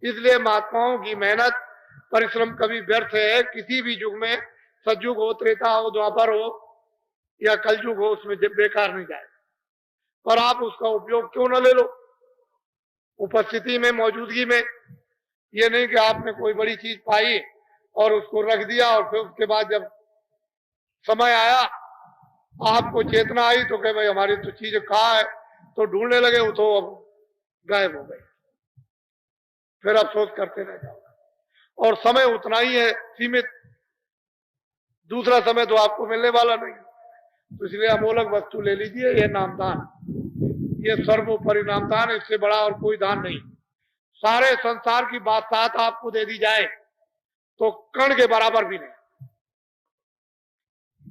इसलिए महात्माओं की मेहनत परिश्रम कभी व्यर्थ है। किसी भी युग में, सतयुग हो, त्रेता हो, द्वापर हो या कलयुग हो, उसमें बेकार नहीं जाए। पर आप उसका उपयोग क्यों न ले लो उपस्थिति में, मौजूदगी में। ये नहीं कि आपने कोई बड़ी चीज पाई और उसको रख दिया और फिर उसके बाद जब समय आया, आपको चेतना आई तो कहे भाई हमारी तो चीज कहाँ है, तो ढूंढने लगे, वो तो अब गायब हो गई। फिर अफसोस करते रह जाओ। और समय उतना ही है, सीमित। दूसरा समय तो आपको मिलने वाला नहीं। तो इसलिए अमोलक वस्तु ले लीजिए, ये नामदान, ये सर्वोपरि नामदान, इससे बड़ा और कोई दान नहीं। सारे संसार की बादशाहत आपको दे दी जाए तो कण के बराबर भी नहीं।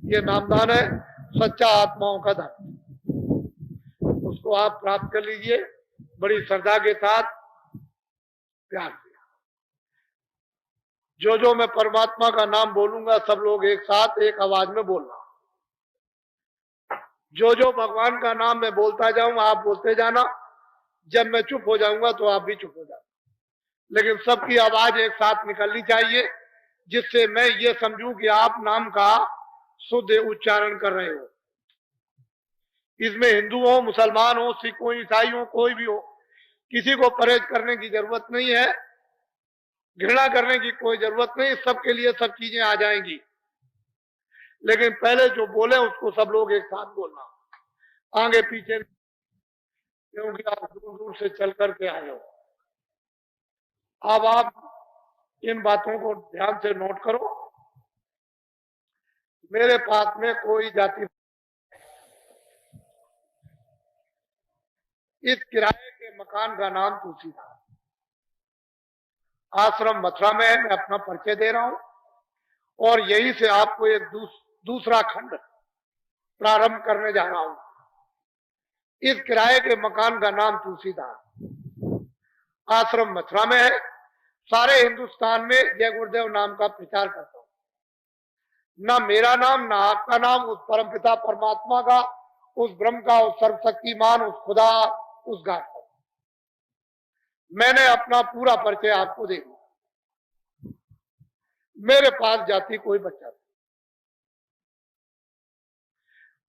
ये नामदान है, सच्चा आत्माओं का धन। उसको आप प्राप्त कर लीजिए बड़ी श्रद्धा के साथ, प्यार से। जो मैं परमात्मा का नाम बोलूंगा, सब लोग एक साथ एक आवाज में बोलना। जो भगवान का नाम मैं बोलता जाऊंगा, आप बोलते जाना। जब मैं चुप हो जाऊंगा तो आप भी चुप हो जाना। लेकिन सबकी आवाज एक साथ निकलनी चाहिए, जिससे मैं ये समझूं कि आप नाम का शुद्ध उच्चारण कर रहे हो। इसमें हिंदू हो, मुसलमान हो, सिख हो, ईसाई हो, कोई भी हो, किसी को परहेज करने की जरूरत नहीं है, घृणा करने की कोई जरूरत नहीं। सबके लिए सब चीजें आ जाएंगी। लेकिन पहले जो बोले उसको सब लोग एक साथ बोलना, आगे पीछे, क्योंकि आप दूर दूर से चल करके आए हो। अब आप इन बातों को ध्यान से नोट करो। मेरे पास में कोई जाति, इस किराए के मकान का नाम तुलसीदास। आश्रम मथुरा में है। मैं अपना परिचय दे रहा हूं और यहीं से आपको एक दूसरा खंड प्रारंभ करने जा रहा हूं। इस किराए के मकान का नाम तुलसीदास, आश्रम मथुरा में है। सारे हिंदुस्तान में जय गुरुदेव नाम का प्रचार करता हूं। ना मेरा नाम, ना आपका नाम, उस परमपिता परमात्मा का, उस ब्रह्म का, उस सर्वशक्तिमान, उस खुदा, उस गाड का। मैंने अपना पूरा परिचय आपको दे दिया। मेरे पास जाति कोई बच्चा नहीं।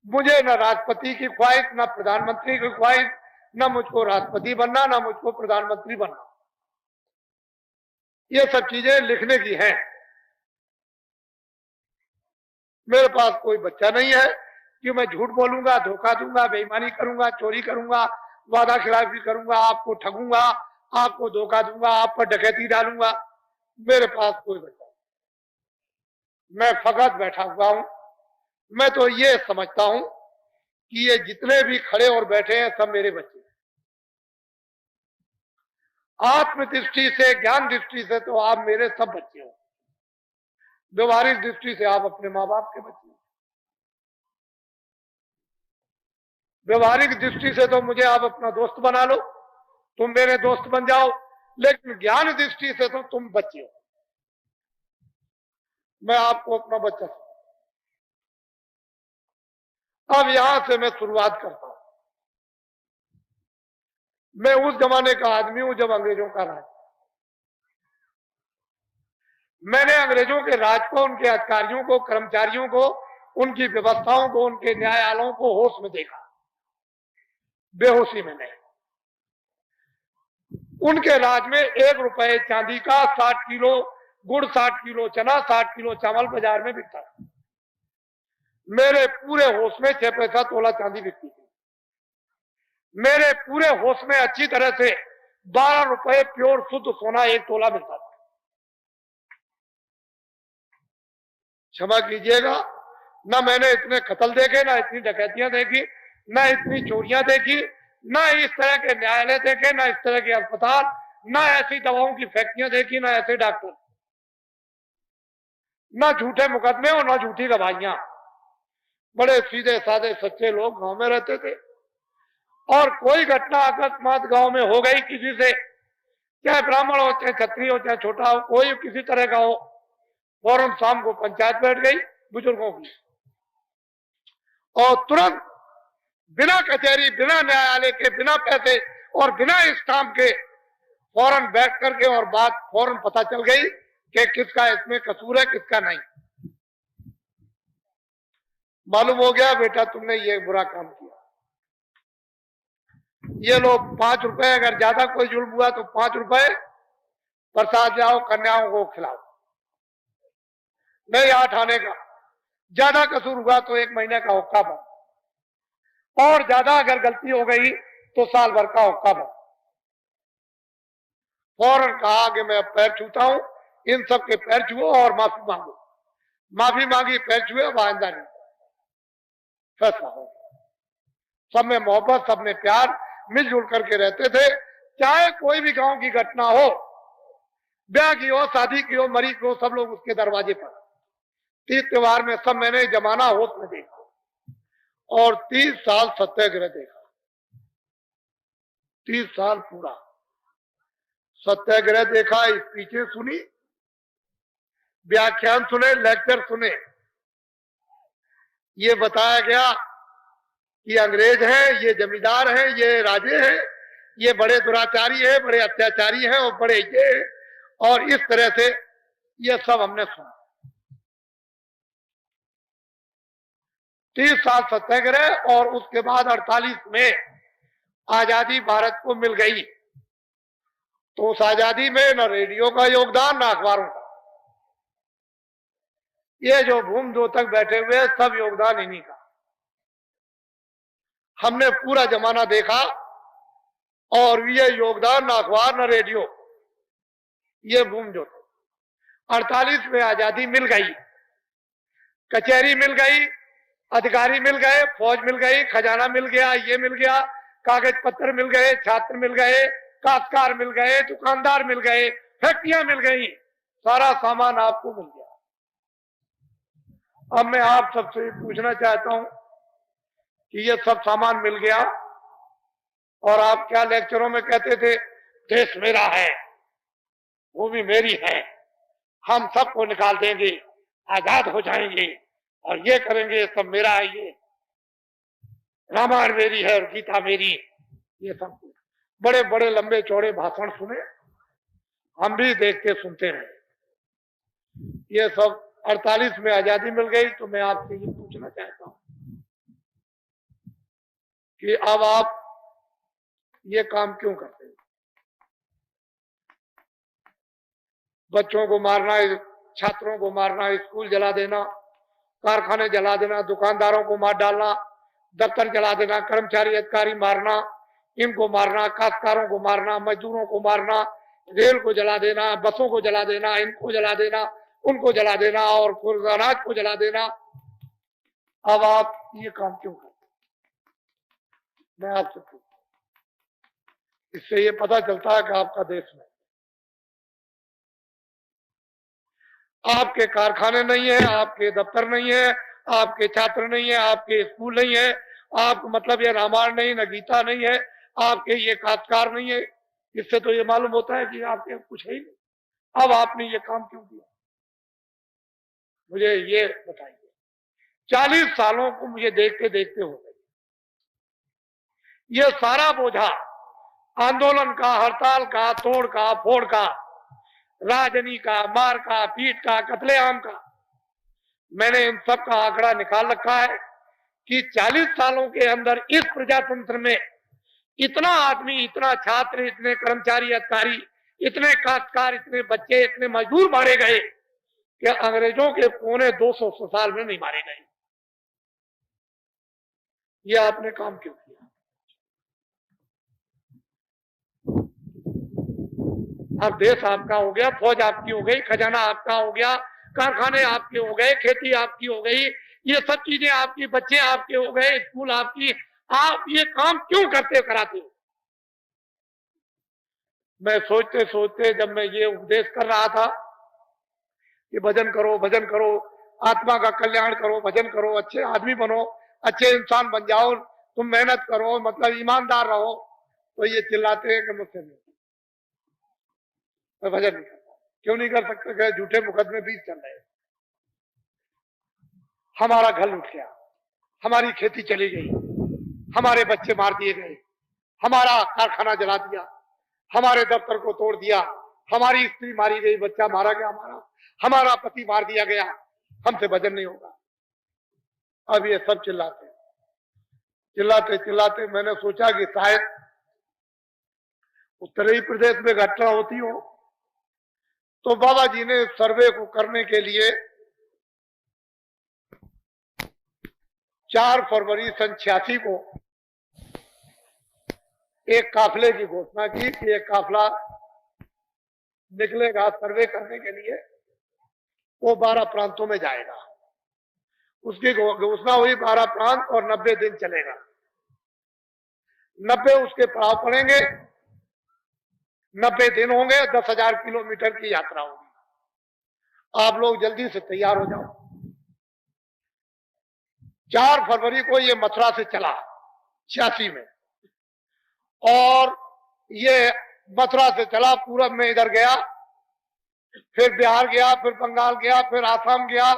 मुझे न राष्ट्रपति की ख्वाहिश, न प्रधानमंत्री की ख्वाहिश, न मुझको राष्ट्रपति बनना, न मुझको प्रधानमंत्री बनना। ये सब चीजें लिखने की हैं। मेरे पास कोई बच्चा नहीं है कि मैं झूठ बोलूंगा, धोखा दूंगा, बेईमानी करूंगा, चोरी करूंगा, वादा खिलाफी करूंगा, आपको ठगूंगा, आपको धोखा दूंगा, आप पर डकैती डालूंगा। मेरे पास कोई बच्चा नहीं। मैं फकत बैठा हुआ हूं। मैं तो ये समझता हूं कि ये जितने भी खड़े और बैठे हैं सब मेरे बच्चे हैं। आत्म दृष्टि से, ज्ञान दृष्टि से तो आप मेरे सब बच्चे हो। व्यवहारिक दृष्टि से आप अपने माँ बाप के बच्चे हो। व्यवहारिक दृष्टि से तो मुझे आप अपना दोस्त बना लो, तुम मेरे दोस्त बन जाओ। लेकिन ज्ञान दृष्टि से तो तुम बच्चे हो। मैं आपको अपना बच्चा समझता हूं। अब यहां से मैं शुरुआत करता हूं। मैं उस जमाने का आदमी हूं जब अंग्रेजों का राज। मैंने अंग्रेजों के राज को, उनके अधिकारियों को, कर्मचारियों को, उनकी व्यवस्थाओं को, उनके न्यायालयों को होश में देखा, बेहोशी में नहीं। उनके राज में 1 रुपए चांदी का 60 किलो गुड़, 60 किलो चना, 60 किलो चावल बाजार में बिकता था। मेरे पूरे होश में 6 पैसा तोला चांदी बिकती थी। मेरे पूरे होश में अच्छी तरह से 12 रुपए प्योर शुद्ध सोना 1 तोला मिलता था। क्षमा कीजिएगा, ना मैंने इतने कत्ल देखे, ना इतनी डकैतियां देखी, ना इतनी चोरियां देखी, ना इस तरह के न्यायालय देखे, ना इस तरह के अस्पताल, ना ऐसी दवाओं की फैक्ट्रियां देखी, ना ऐसे डॉक्टर, ना झूठे मुकदमे और ना झूठी गवाहियां। बड़े सीधे साधे सच्चे लोग गांव में रहते थे। और कोई घटना अकस्मात गांव में हो गई किसी से, चाहे ब्राह्मण हो, चाहे क्षत्रिय हो, चाहे छोटा हो, कोई किसी तरह का हो, फौरन शाम को पंचायत बैठ गई बुजुर्गों की, और तुरंत बिना कचहरी, बिना न्यायालय के, बिना पैसे और बिना स्टाम्प के फौरन बैठ करके और बात फौरन पता चल गई कि किसका इसमें कसूर है किसका नहीं। मालूम हो गया बेटा तुमने ये बुरा काम किया। ये लोग 5 रुपए, अगर ज्यादा कोई जुल्म हुआ तो 5 रुपए प्रसाद जाओ कन्याओं को खिलाओ, नहीं 8 आने का। ज्यादा कसूर हुआ तो 1 महीने का हुक्का बंद, और ज्यादा अगर गलती हो गई तो साल भर का हुक्का बंद। फौरन कहा कि मैं पैर छूता हूं, इन सब के पैर छुओ और माफी मांगो। माफी मांगी, पैर छुए, अब आइंदा नहीं। फैसला हो, सब में मोहब्बत, सब में प्यार, मिलजुल करके रहते थे। चाहे कोई भी गांव की घटना हो, ब्याह की हो, शादी की हो, मरी की हो, सब लोग उसके दरवाजे पर। 30 त्योहार में सब मैंने जमाना होश में देखा, और 30 साल सत्याग्रह देखा। 30 साल पूरा सत्याग्रह देखा, स्पीचें सुनी, व्याख्यान सुने, लेक्चर सुने। ये बताया गया कि अंग्रेज हैं, ये जमींदार हैं, ये राजे हैं, ये बड़े दुराचारी हैं, बड़े अत्याचारी हैं, और बड़े ये, और इस तरह से ये सब हमने सुना। 30 साल सत्याग्रह, और उसके बाद 48 में आजादी भारत को मिल गई। तो उस आजादी में न रेडियो का योगदान, न अखबारों का। ये जो भूमद्योतक बैठे हुए सब योगदान इन्हीं का। हमने पूरा जमाना देखा, और ये योगदान, न अखबार न रेडियो, ये भूमद्योतक। 48 में आजादी मिल गई, कचहरी मिल गई, अधिकारी मिल गए, फौज मिल गई, खजाना मिल गया, ये मिल गया, कागज पत्र मिल गए, छात्र मिल गए, काश्तकार मिल गए, दुकानदार मिल गए, फैक्ट्रियां मिल गई, सारा सामान आपको मिल गया। अब मैं आप सबसे पूछना चाहता हूं कि ये सब सामान मिल गया, और आप क्या लेक्चरों में कहते थे, देश मेरा है, भूमि मेरी है, हम सबको निकाल देंगे, आजाद हो जाएंगे, और ये करेंगे, सब मेरा है, ये रामायण मेरी है और गीता मेरी। ये सब बड़े बड़े लंबे चौड़े भाषण सुने, हम भी देखते सुनते रहे। ये सब 48 में आजादी मिल गई। तो मैं आपसे ये पूछना चाहता हूं कि अब आप ये काम क्यों करते हैं? बच्चों को मारना, छात्रों को मारना, स्कूल जला देना, कारखाने जला देना, दुकानदारों को मार डालना, दफ्तर जला देना, कर्मचारी अधिकारी मारना, इनको मारना, काश्तकारों को मारना, मजदूरों को मारना, रेल को जला देना, बसों को जला देना, इनको जला देना, उनको जला देना, और अनाज को जला देना। अब आप ये काम क्यों करते? मैं आपसे पूछता हूं, इससे ये पता चलता है कि आपका देश में आपके कारखाने नहीं है, आपके दफ्तर नहीं है, आपके छात्र नहीं है, आपके स्कूल नहीं है, आप मतलब ये रामायण नहीं, न गीता नहीं है, आपके ये काश्तकार नहीं है। इससे तो ये मालूम होता है कि आपके कुछ है ही नहीं। अब आपने ये काम क्यों किया, मुझे ये बताइए। 40 सालों को मुझे देखते देखते हो गए। ये सारा बोझा आंदोलन का, हड़ताल का, तोड़ का, फोड़ का, राजनी का, मार का, पीट का, कत्लेआम का, मैंने इन सब का आंकड़ा निकाल रखा है कि 40 सालों के अंदर इस प्रजातंत्र में इतना आदमी, इतना छात्र, इतने कर्मचारी अधिकारी, इतने काश्तकार, इतने बच्चे, इतने मजदूर मारे गए कि अंग्रेजों के पौने 200 साल में नहीं मारे गए। ये आपने काम क्यों किया? अब देश आपका हो गया, फौज आपकी हो गई, खजाना आपका हो गया, कारखाने आपके हो गए, खेती आपकी हो गई, ये सब चीजें आपकी, बच्चे आपके हो गए, स्कूल आपकी। आप ये काम क्यों करते कराते हो? मैं सोचते सोचते जब मैं ये उपदेश कर रहा था कि भजन करो, भजन करो, आत्मा का कल्याण करो, भजन करो, अच्छे आदमी बनो, अच्छे इंसान बन जाओ, तुम मेहनत करो, मतलब ईमानदार रहो, तो ये चिल्लाते हैं कि मुझसे नहीं, मैं भजन नहीं करता। क्यों नहीं कर सकते? झूठे मुकदमे 20 चल रहे, हमारा घर लुट गया, हमारी खेती चली गई, हमारे बच्चे मार दिए गए, हमारा कारखाना जला दिया, हमारे दफ्तर को तोड़ दिया, हमारी स्त्री मारी गई, बच्चा मारा गया, हमारा पति मार दिया गया, हमसे भजन नहीं होगा। अब ये सब चिल्लाते चिल्लाते चिल्लाते मैंने सोचा कि शायद उत्तरी प्रदेश में घटना होती हो। तो बाबा जी ने सर्वे को करने के लिए 4 फरवरी सन 86 को एक काफले की घोषणा की कि एक काफला निकलेगा सर्वे करने के लिए, वो 12 प्रांतों में जाएगा। उसकी घोषणा हुई 12 प्रांत और 90 दिन चलेगा। 90 उसके पड़ाव पड़ेंगे, 90 दिन होंगे, 10,000 किलोमीटर की यात्रा होगी। आप लोग जल्दी से तैयार हो जाओ। 4 फरवरी को ये मथुरा से चला 86 में, और ये मथुरा से चला, पूरब में इधर गया, फिर बिहार गया, फिर बंगाल गया, फिर आसाम गया,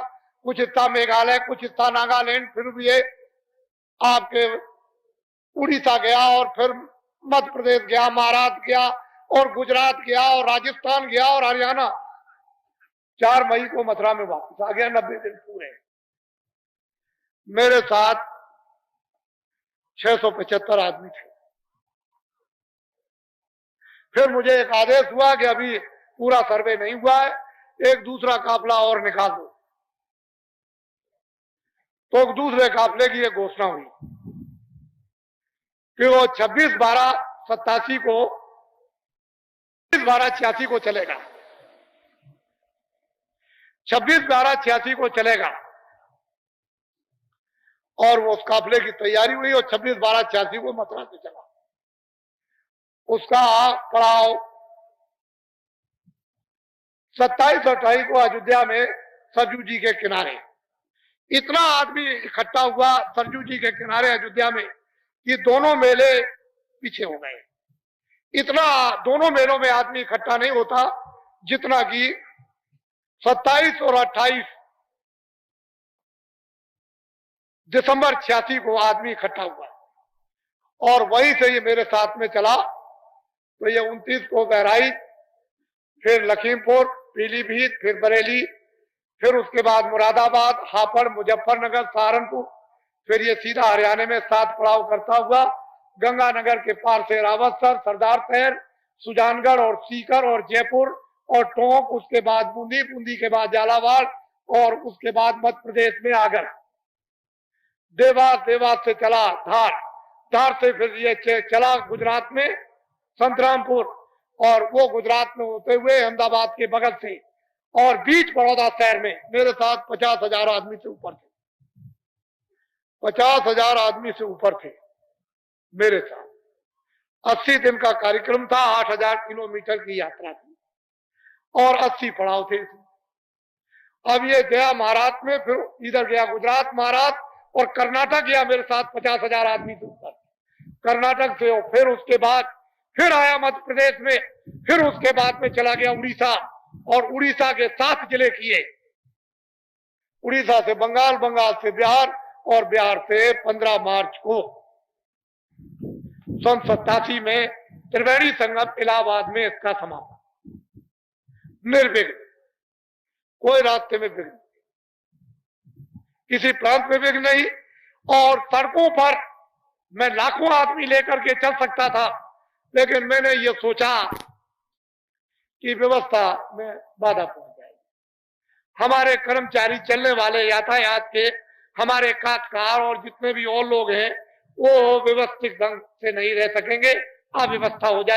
कुछ हिस्सा मेघालय, कुछ हिस्सा नागालैंड, फिर ये आपके उड़ीसा गया, और फिर मध्य प्रदेश गया, महाराष्ट्र गया, और गुजरात गया, और राजस्थान गया, और हरियाणा। 4 मई को मथुरा में वापस आ गया, 90 दिन पूरे। मेरे साथ 675 आदमी थे। फिर मुझे एक आदेश हुआ कि अभी पूरा सर्वे नहीं हुआ है, एक दूसरा काफला और निकाल दो। तो दूसरे काफले की एक घोषणा हुई कि वो 26/12/87 को 26/12/86 को चलेगा, 26/12/86 को चलेगा। और वो उस काफले की तैयारी हुई और 26/12/86 को मथुरा से चला। उसका पड़ाव 27 और 28 को अयोध्या में सरजू जी के किनारे। इतना आदमी इकट्ठा हुआ सरजू जी के किनारे अयोध्या में कि दोनों मेले पीछे हो गए। इतना दोनों मेलों में आदमी इकट्ठा नहीं होता जितना कि 27 और 28 दिसंबर 86 को आदमी इकट्ठा हुआ। और वहीं से ये मेरे साथ में चला। तो ये 29 को बहराइच, फिर लखीमपुर, पीलीभीत, फिर बरेली, फिर उसके बाद मुरादाबाद, हापुड़, मुजफ्फरनगर, सहारनपुर, फिर ये सीधा हरियाणा में 7 पड़ाव करता हुआ गंगानगर के पार से रावतसर, सरदार शहर, सुजानगढ़ और सीकर और जयपुर और टोंक, उसके बाद बूंदी, बूंदी के बाद झालावाड़, और उसके बाद मध्य प्रदेश में आगर, देवास, देवास से चला धार, धार से फिर ये चला गुजरात में संतरामपुर, और वो गुजरात में होते हुए अहमदाबाद के बगल से, और बीच बड़ौदा शहर में मेरे साथ 50,000 आदमी से ऊपर थे। 50,000 आदमी से ऊपर थे मेरे साथ। 80 दिन का कार्यक्रम था, 8,000 किलोमीटर की यात्रा थी, और 80 पड़ाव थे। अब ये गया महाराष्ट्र में, फिर इधर गया गुजरात, महाराष्ट्र, और कर्नाटक गया मेरे साथ 50,000 आदमी से ऊपर। कर्नाटक से फिर उसके बाद फिर आया मध्य प्रदेश में, फिर उसके बाद में चला गया उड़ीसा, और उड़ीसा के 7 जिले किए। उड़ीसा से बंगाल, बंगाल से बिहार, और बिहार से 15 मार्च को सन 87 में त्रिवेणी संगम इलाहाबाद में इसका समापन। निर्विघ्न, कोई रास्ते में विघ्न, किसी प्रांत में विघ्न नहीं। और सड़कों पर मैं लाखों आदमी लेकर के चल सकता था, लेकिन मैंने ये सोचा कि व्यवस्था में बाधा पहुंच जाएगी। हमारे कर्मचारी, चलने वाले, यातायात के हमारे काटकार और जितने भी और लोग हैं, वो व्यवस्थित ढंग से नहीं रह सकेंगे, अव्यवस्था हो जाएगी।